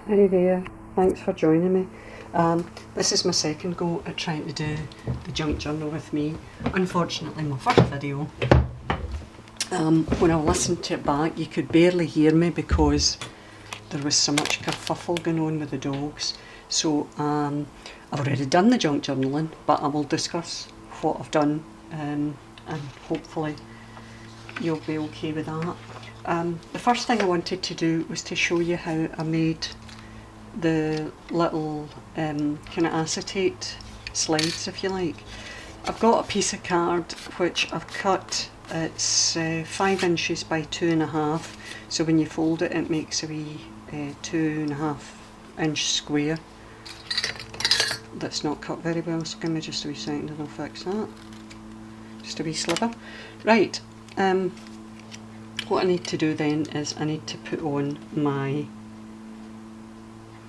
Hi there, thanks for joining me. This is my second go at trying to do the junk journal with me. Unfortunately, my first video, when I listened to it back, you could barely hear me because there was so much kerfuffle going on with the dogs. So I've already done the junk journaling, but I will discuss what I've done and hopefully you'll be okay with that. The first thing I wanted to do was to show you how I made the little kind of acetate slides, if you like. I've got a piece of card which I've cut. It's 5 inches by 2.5, so when you fold it, it makes a wee 2.5 inch square. That's not cut very well, so give me just a wee second and I'll fix that. Just a wee sliver. Right, what I need to do then is I need to put on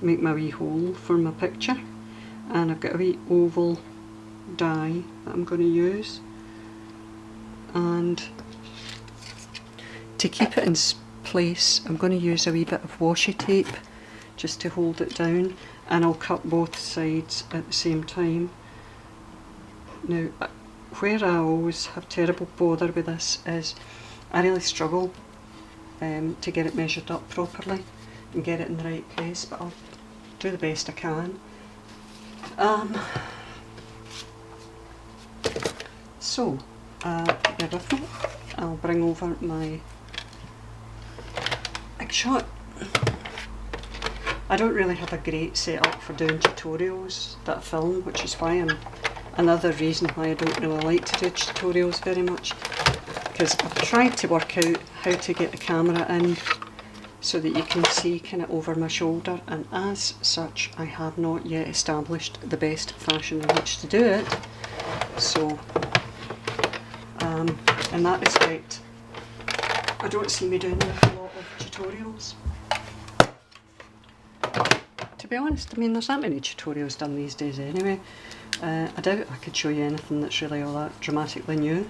make my wee hole for my picture, and I've got a wee oval die that I'm going to use, and to keep it in place I'm going to use a wee bit of washi tape just to hold it down, and I'll cut both sides at the same time. Now, where I always have terrible bother with this is I really struggle to get it measured up properly and get it in the right place, but I'll do the best I can. So, bear with me. I'll bring over my big shot. I don't really have a great setup for doing tutorials that I film, which is why another reason why I don't really like to do tutorials very much, because I've tried to work out how to get the camera in so that you can see kind of over my shoulder, and as such I have not yet established the best fashion in which to do it. So in that respect I don't see me doing a lot of tutorials. To be honest, I mean, there's that many tutorials done these days anyway. I doubt I could show you anything that's really all that dramatically new.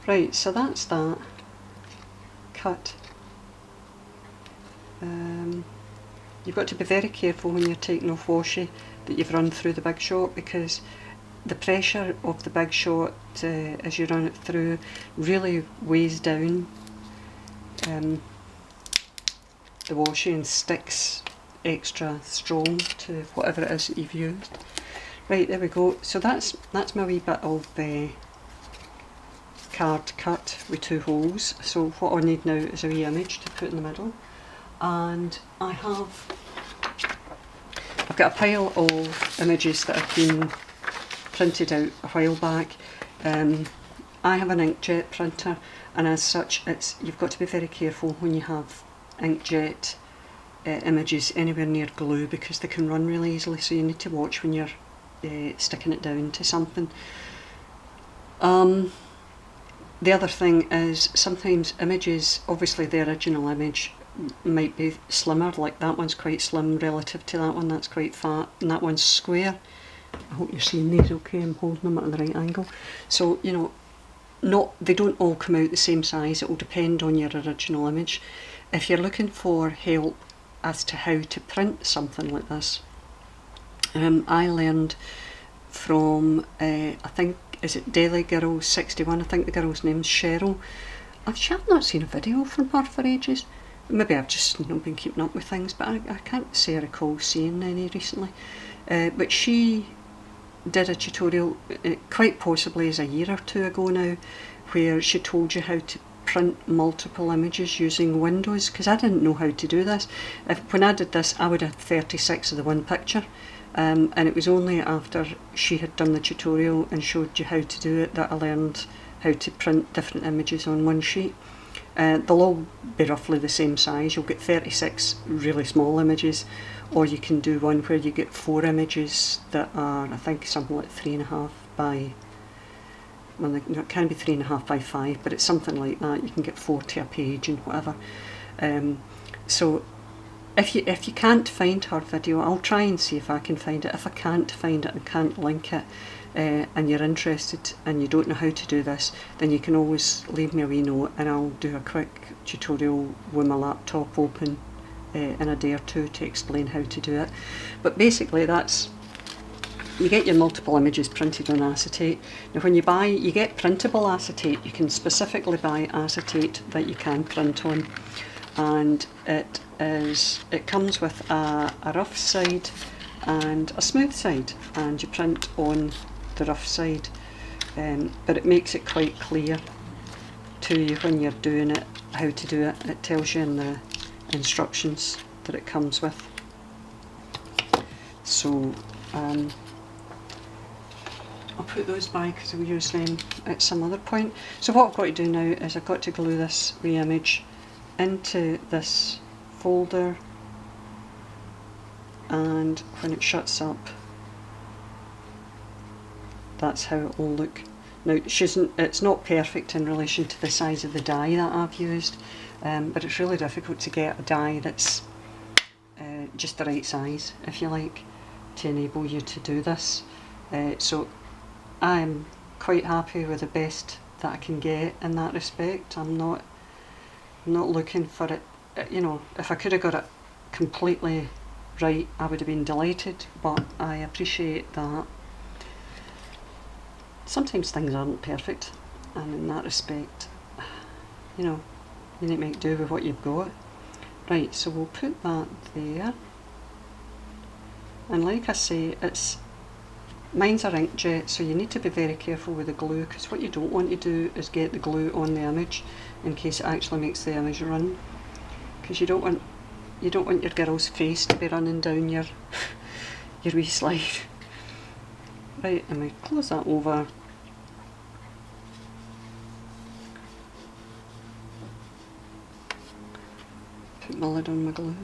Right, so that's that cut. You've got to be very careful when you're taking off washi that you've run through the big shot, because the pressure of the big shot as you run it through really weighs down the washi and sticks extra strong to whatever it is that you've used. Right, there we go. So that's my wee bit of card cut with 2 holes. So what I need now is a wee image to put in the middle, and I've got a pile of images that have been printed out a while back. I have an inkjet printer, and as such you've got to be very careful when you have inkjet images anywhere near glue, because they can run really easily, so you need to watch when you're sticking it down to something. The other thing is sometimes images, obviously the original image might be slimmer, like that one's quite slim relative to that one, that's quite fat, and that one's square. I hope you're seeing these okay, I'm holding them at the right angle. So, you know, they don't all come out the same size, it will depend on your original image. If you're looking for help as to how to print something like this, I learned from, I think, is it Deli Girl 61, I think the girl's name's Cheryl. I've not seen a video from her for ages. Maybe I've just not been keeping up with things, but I can't say I recall seeing any recently. But she did a tutorial, quite possibly as a year or 2 ago now, where she told you how to print multiple images using windows, because I didn't know how to do this. When I did this, I would have 36 of the one picture, and it was only after she had done the tutorial and showed you how to do it that I learned how to print different images on one sheet. They'll all be roughly the same size. You'll get 36 really small images, or you can do one where you get 4 images that are, I think, something like 3.5 by, well, it can be 3.5 by 5, but it's something like that. You can get 4 to a page and whatever. So if you can't find her video, I'll try and see if I can find it. If I can't find it and can't link it, and you're interested and you don't know how to do this, then you can always leave me a wee note and I'll do a quick tutorial with my laptop open in a day or two to explain how to do it. But basically that's, you get your multiple images printed on acetate. Now when you buy, you get printable acetate, you can specifically buy acetate that you can print on, and it comes with a rough side and a smooth side, and you print on the rough side, but it makes it quite clear to you when you're doing it how to do it. It tells you in the instructions that it comes with. So I'll put those by because I'll use them at some other point. So what I've got to do now is I've got to glue this wee image into this folder, and when it shuts up, that's how it will look. Now it's not perfect in relation to the size of the die that I've used, but it's really difficult to get a die that's just the right size, if you like, to enable you to do this. So I'm quite happy with the best that I can get in that respect. I'm not looking for it, you know, if I could have got it completely right I would have been delighted, but I appreciate that sometimes things aren't perfect, and in that respect, you know, you need to make do with what you've got. Right, so we'll put that there, and like I say, mine's are inkjet, so you need to be very careful with the glue, because what you don't want to do is get the glue on the image in case it actually makes the image run, because you don't want your girl's face to be running down your your wee slide. Right, and we close that over. Put my lid on my glue.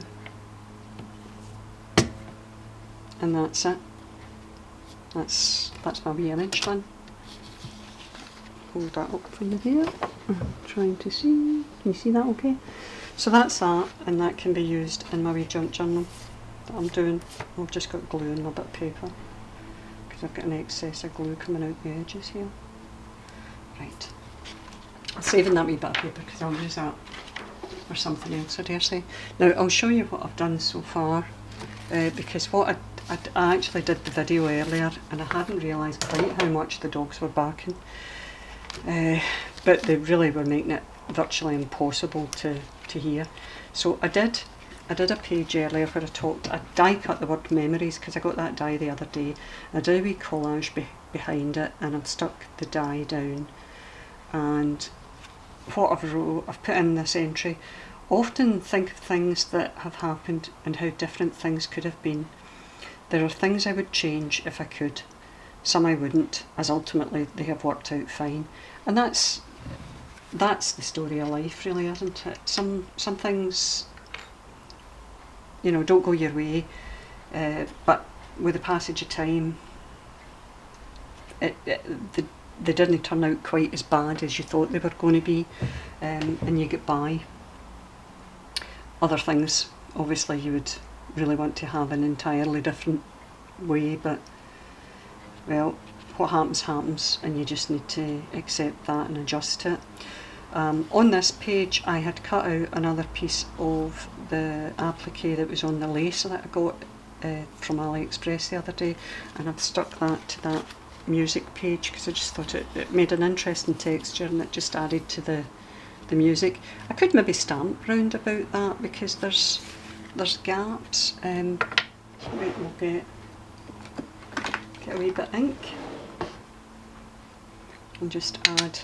And that's it. That's my wee image done. Hold that up from there. I'm trying to see. Can you see that okay? So that's that, and that can be used in my wee junk journal that I'm doing. I've just got glue and a bit of paper, because I've got an excess of glue coming out the edges here. Right. I'm saving that wee bit of paper because I'll use that for something else, I dare say. Now I'll show you what I've done so far, because what I actually did the video earlier and I hadn't realised quite how much the dogs were barking, but they really were making it virtually impossible to hear. So I did a page earlier where I die cut the word memories, because I got that die the other day. I did a wee collage behind it, and I've stuck the die down, and what I've put in this entry: often think of things that have happened and how different things could have been. There are things I would change if I could, some I wouldn't, as ultimately they have worked out fine. And that's the story of life, really, isn't it? Some things, you know, don't go your way, but with the passage of time, they didn't turn out quite as bad as you thought they were going to be, and you get by. Other things, obviously, you would really want to have an entirely different way, but, well, what happens happens, and you just need to accept that and adjust to it. On this page I had cut out another piece of the applique that was on the lace that I got from AliExpress the other day, and I've stuck that to that music page because I just thought it made an interesting texture, and it just added to the music. I could maybe stamp round about that because there's gaps. Right, we'll get a wee bit of ink and just add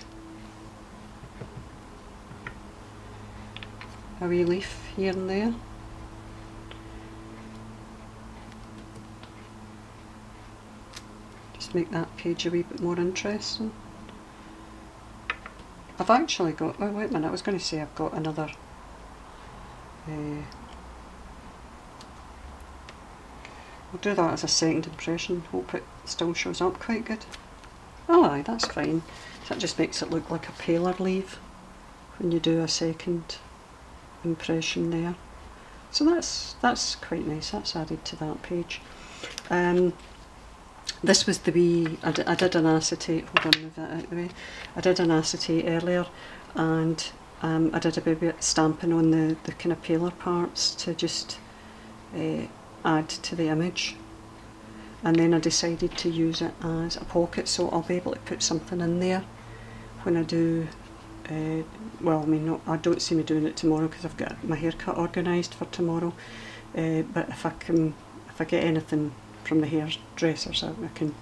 a wee leaf here and there. Just make that page a wee bit more interesting. I've actually got, oh wait a minute, I was going to say I've got another I'll do that as a second impression, hope it still shows up quite good. Oh aye, that's fine. That just makes it look like a paler leaf when you do a second impression there. So that's quite nice, that's added to that page. This was the wee, I did an acetate, hold on, move that out of the way. I did an acetate earlier, and I did a bit of stamping on the kind of paler parts to just add to the image, and then I decided to use it as a pocket, so I'll be able to put something in there when I do, well, I mean, I don't see me doing it tomorrow because I've got my haircut organised for tomorrow, but if I get anything from the hairdressers, I can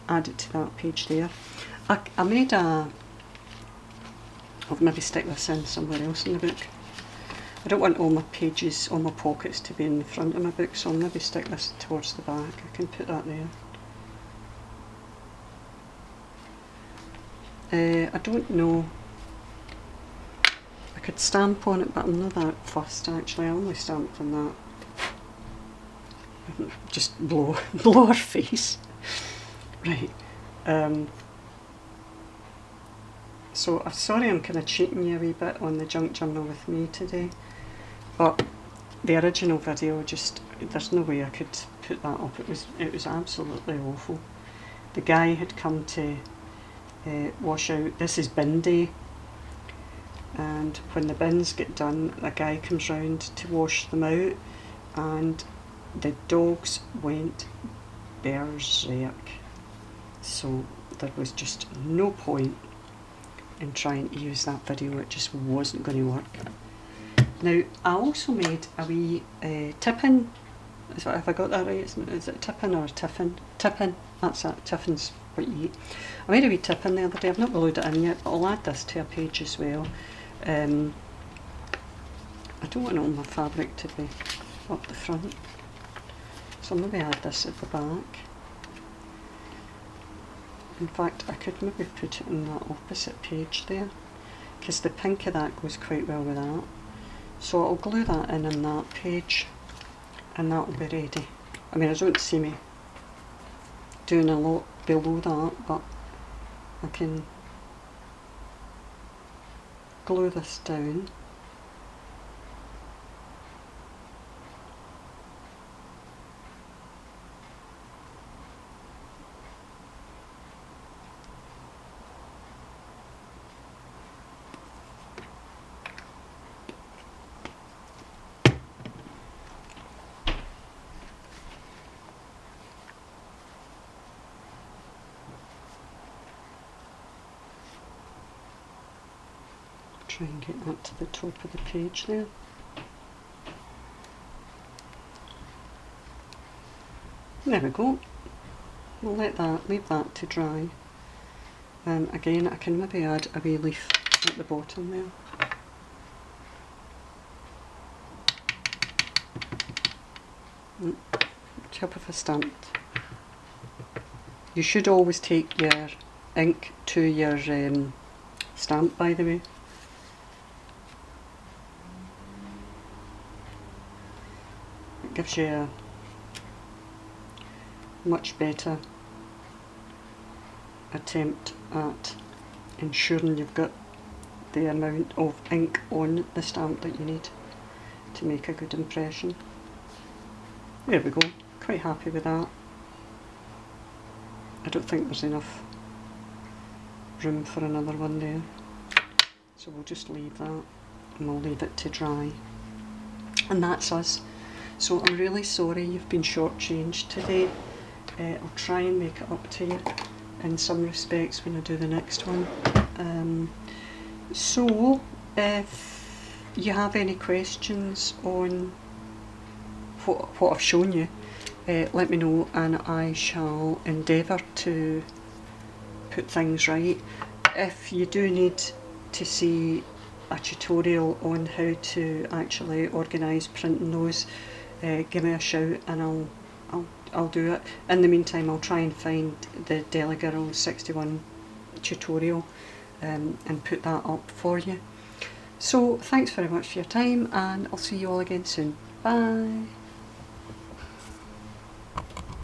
add it to that page there. I made I'll maybe stick this in somewhere else in the book. I don't want all my pages, all my pockets to be in the front of my book, so I'll maybe stick this towards the back. I can put that there. I don't know. I could stamp on it, but I'm not that fussed actually. I only stamped on that. Just blow her face. Right. So I'm sorry I'm kind of cheating you a wee bit on the junk journal with me today, but the original video, just, there's no way I could put that up. It was absolutely awful. The guy had come to wash out, this is bin day, and when the bins get done, a guy comes round to wash them out, and the dogs went berserk. So there was just no point in trying to use that video, it just wasn't going to work. Now, I also made a wee tippin. Have I got that right? Is it tippin or tiffin? Tippin, that's it, tiffin's what you eat. I made a wee tippin the other day, I've not glued it in yet, but I'll add this to a page as well. I don't want all my fabric to be up the front, so I'll maybe add this at the back. In fact, I could maybe put it in that opposite page there, because the pink of that goes quite well with that. So I'll glue that in that page, and that will be ready. I mean, I don't see me doing a lot below that, but I can glue this down. Try and get that to the top of the page there. There we go. We'll leave that to dry. Again, I can maybe add a wee leaf at the bottom there. Help if I stamped. You should always take your ink to your stamp, by the way. It gives you a much better attempt at ensuring you've got the amount of ink on the stamp that you need to make a good impression. There we go, quite happy with that. I don't think there's enough room for another one there, so we'll just leave that and we'll leave it to dry. And that's us. So I'm really sorry you've been shortchanged today. I'll try and make it up to you in some respects when I do the next one. So if you have any questions on what I've shown you, let me know and I shall endeavour to put things right. If you do need to see a tutorial on how to actually organise printing those, give me a shout and I'll do it. In the meantime, I'll try and find the Deli Girl 61 tutorial and put that up for you. So thanks very much for your time, and I'll see you all again soon. Bye.